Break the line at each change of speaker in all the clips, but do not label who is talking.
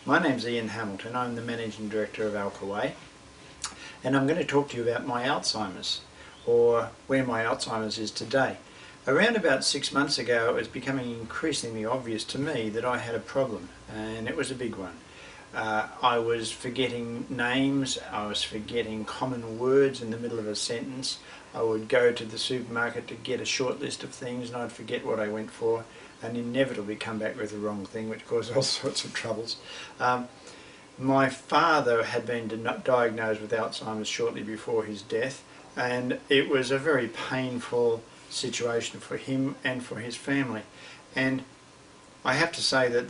My name's Ian Hamilton. I'm the Managing Director of Alkaway, and I'm going to talk to you about my Alzheimer's, or where my Alzheimer's is today. Around about 6 months ago, it was becoming increasingly obvious to me that I had a problem, and it was a big one. I was forgetting names, I was forgetting common words in the middle of a sentence. I would go to the supermarket to get a short list of things and I'd forget what I went for and inevitably come back with the wrong thing, which caused all sorts of troubles. My father had been diagnosed with Alzheimer's shortly before his death, and it was a very painful situation for him and for his family. And I have to say that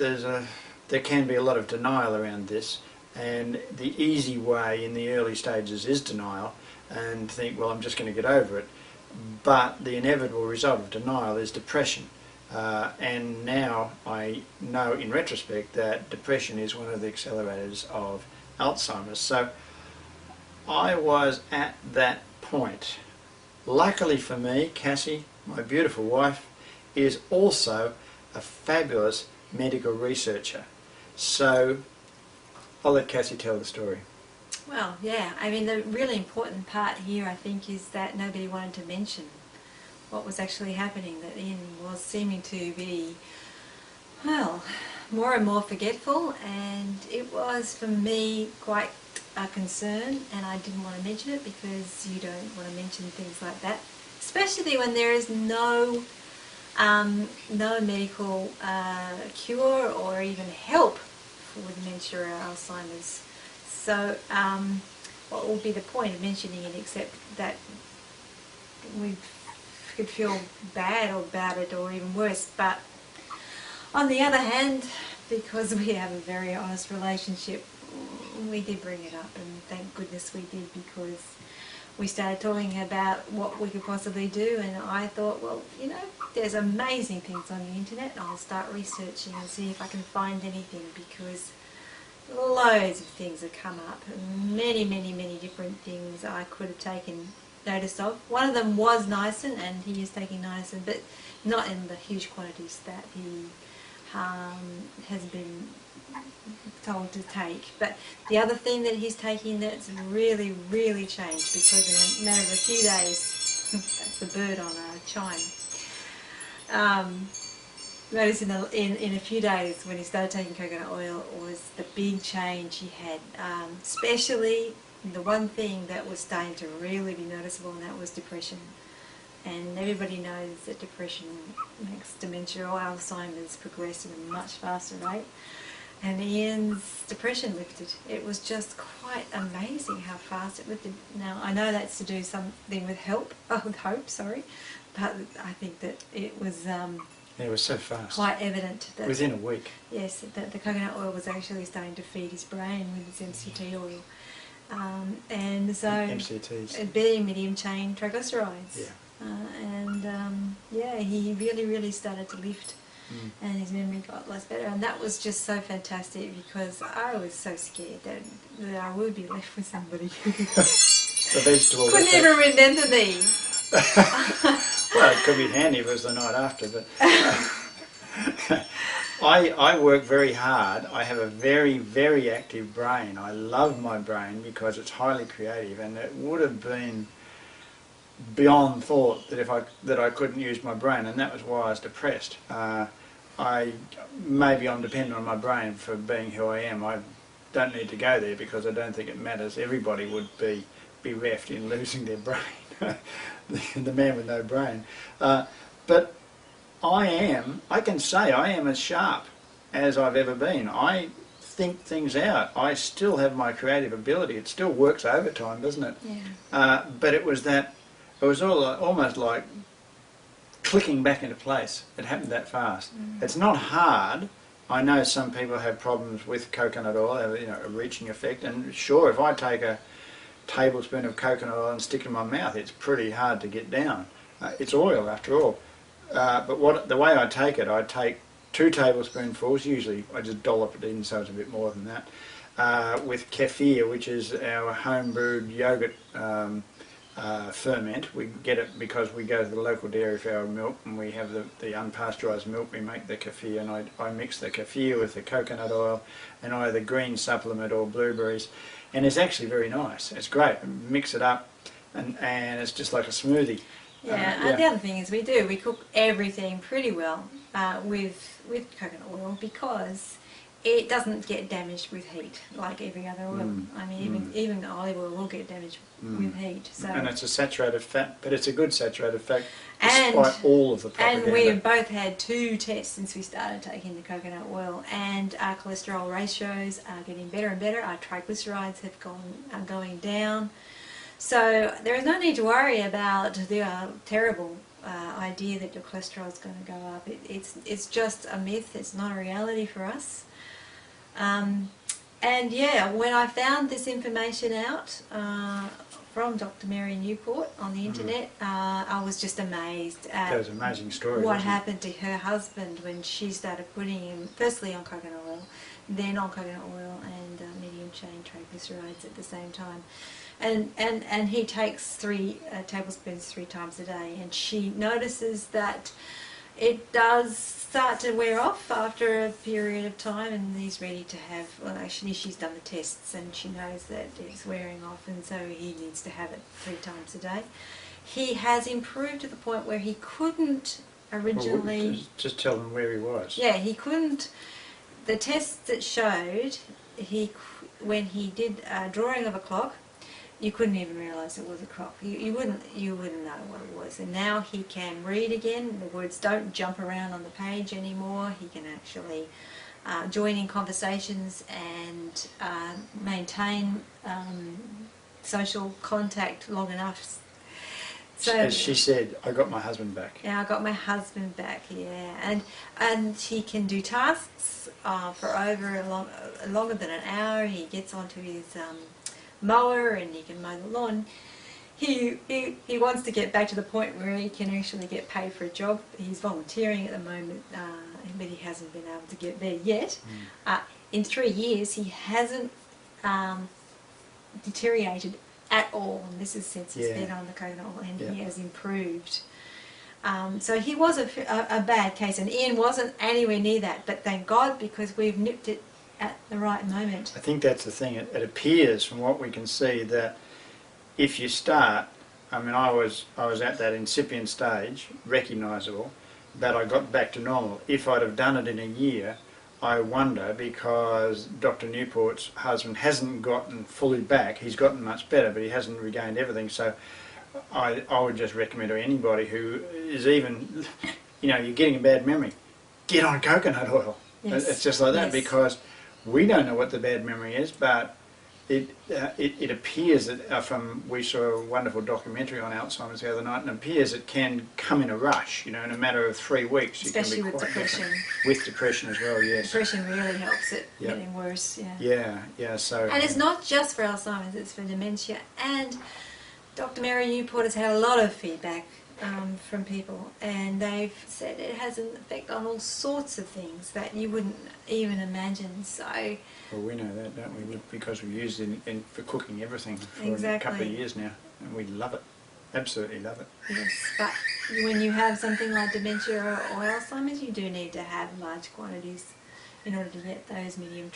there can be a lot of denial around this, and the easy way in the early stages is denial and think, well, I'm just going to get over it. But the inevitable result of denial is depression. And now I know in retrospect that depression is one of the accelerators of Alzheimer's. So I was at that point. Luckily for me, Cassie, my beautiful wife, is also a fabulous medical researcher. So I'll let Cassie tell the story.
Well, yeah, I mean the really important part here I think is that nobody wanted to mention what was actually happening, that Ian was seeming to be, well, more and more forgetful, and it was for me quite a concern, and I didn't want to mention it because you don't want to mention things like that, especially when there is no medical cure or even help for dementia or Alzheimer's. So what would be the point of mentioning it except that we could feel bad about it, or even worse. But on the other hand, because we have a very honest relationship, we did bring it up, and thank goodness we did, because we started talking about what we could possibly do, and I thought, well, you know, there's amazing things on the internet, I'll start researching and see if I can find anything, because loads of things have come up, many different things I could have taken notice of. One of them was niacin, and he is taking niacin, but not in the huge quantities that he has been told to take. But the other thing that he's taking that's really changed, because in a matter of a few days, that's the bird on a chime, notice in a few days when he started taking coconut oil was the big change he had, especially the one thing that was starting to really be noticeable, and that was depression. And everybody knows that depression makes dementia or Alzheimer's progress at a much faster rate. And Ian's depression lifted. It was just quite amazing how fast it lifted. Now, I know that's to do something with hope, but I think that it was
It was so fast.
quite evident that
within a week.
Yes, that the coconut oil was actually starting to feed his brain with its MCT oil. And so
MCTs.
being medium chain triglycerides.
Yeah.
Yeah, he really started to lift, and his memory got less better, and that was just so fantastic, because I was so scared that I would be left with somebody who
The vegetable
couldn't even remember me.
Well, it could be handy if it was the night after, but I work very hard. I have a very active brain. I love my brain because it's highly creative, and it would have been beyond thought that I couldn't use my brain, and that was why I was depressed. Maybe I'm dependent on my brain for being who I am. I don't need to go there because I don't think it matters. Everybody would be bereft in losing their brain. The man with no brain. But I can say I am as sharp as I've ever been. I think things out. I still have my creative ability. It still works overtime, doesn't it?
Yeah.
But it was almost like clicking back into place. It happened that fast. It's not hard. I know some people have problems with coconut oil, you know, a reaching effect, and sure, if I take a tablespoon of coconut oil and stick it in my mouth, it's pretty hard to get down. It's oil after all. But the way I take 2 tablespoonfuls, usually I just dollop it in so it's a bit more than that, with kefir, which is our home brewed yogurt ferment. We get it because we go to the local dairy for our milk, and we have the unpasteurised milk. We make the kefir, and I mix the kefir with the coconut oil and either green supplement or blueberries, and it's actually very nice. It's great. Mix it up, and it's just like a smoothie.
Yeah, and the other thing is we cook everything pretty well with coconut oil, because it doesn't get damaged with heat like every other oil. I mean, even olive oil will get damaged with heat. So,
and it's a saturated fat, but it's a good saturated fat despite all of the propaganda.
And we've both had 2 tests since we started taking the coconut oil, and our cholesterol ratios are getting better and better. Our triglycerides are going down. So there is no need to worry about the terrible idea that your cholesterol is going to go up. It's just a myth. It's not a reality for us. And yeah, when I found this information out from Dr. Mary Newport on the internet, I was just amazed at
that was an amazing story,
what happened to her husband when she started putting him firstly on coconut oil, then on coconut oil and medium chain triglycerides at the same time. And he takes 3 tablespoons 3 times a day, and she notices that it does start to wear off after a period of time, and he's ready to have, well, actually she's done the tests and she knows that it's wearing off, and so he needs to have it 3 times a day. He has improved to the point where he couldn't originally...
Well, just tell them where he was.
Yeah, he couldn't... The tests that showed, when he did a drawing of a clock, you couldn't even realise it was a clock. You wouldn't know what it was. And now he can read again. The words don't jump around on the page anymore. He can actually join in conversations and maintain social contact long enough. So,
as she said, I got my husband back.
Yeah, I got my husband back, yeah. And he can do tasks for over longer than an hour. He gets onto his mower and he can mow the lawn. He wants to get back to the point where he can actually get paid for a job. He's volunteering at the moment, but he hasn't been able to get there yet. In 3 years, he hasn't deteriorated at all, and this is since he's been on the coconut oil, and he has improved. So he was a bad case, and Ian wasn't anywhere near that, but thank God, because we've nipped it at the right moment.
I think that's the thing. It appears from what we can see that if you start, I mean, I was at that incipient stage, recognisable, that I got back to normal. If I'd have done it in a year, I wonder, because Dr. Newport's husband hasn't gotten fully back. He's gotten much better, but he hasn't regained everything. So I would just recommend to anybody who is even, you're getting a bad memory, get on coconut oil. Yes. It's just like that, because we don't know what the bad memory is, but it appears that we saw a wonderful documentary on Alzheimer's the other night, and it appears it can come in a rush, in a matter of 3 weeks.
Especially with depression.
With depression as well, yes.
Depression really helps it getting worse,
so...
And it's not just for Alzheimer's, it's for dementia. And Dr. Mary Newport has had a lot of feedback from people, and they've said it has an effect on all sorts of things that you wouldn't even imagine. So,
well, we know that, don't we? Because we've used it for cooking everything for a couple of years now, and we love it, absolutely love it.
Yes, but when you have something like dementia or Alzheimer's, you do need to have large quantities in order to get those medium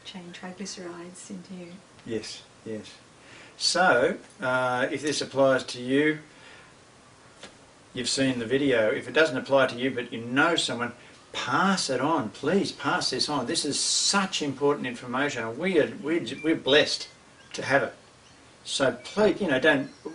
chain triglycerides into you.
Yes, yes. So, if this applies to you, you've seen the video. If it doesn't apply to you, but you know someone, pass it on. Please pass this on. This is such important information, and we're blessed to have it. So please,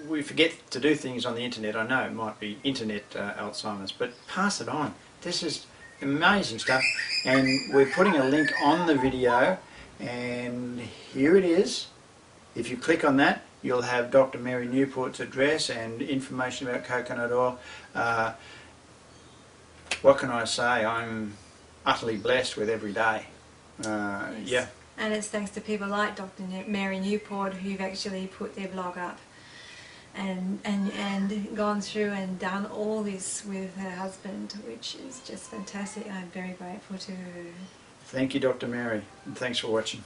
we forget to do things on the internet. I know it might be internet Alzheimer's, but pass it on. This is amazing stuff, and we're putting a link on the video, and here it is. If you click on that, you'll have Dr. Mary Newport's address and information about coconut oil. What can I say? I'm utterly blessed with every day.
Yes.
Yeah.
And it's thanks to people like Dr. Mary Newport who've actually put their blog up and gone through and done all this with her husband, which is just fantastic. I'm very grateful to her.
Thank you, Dr. Mary, and thanks for watching.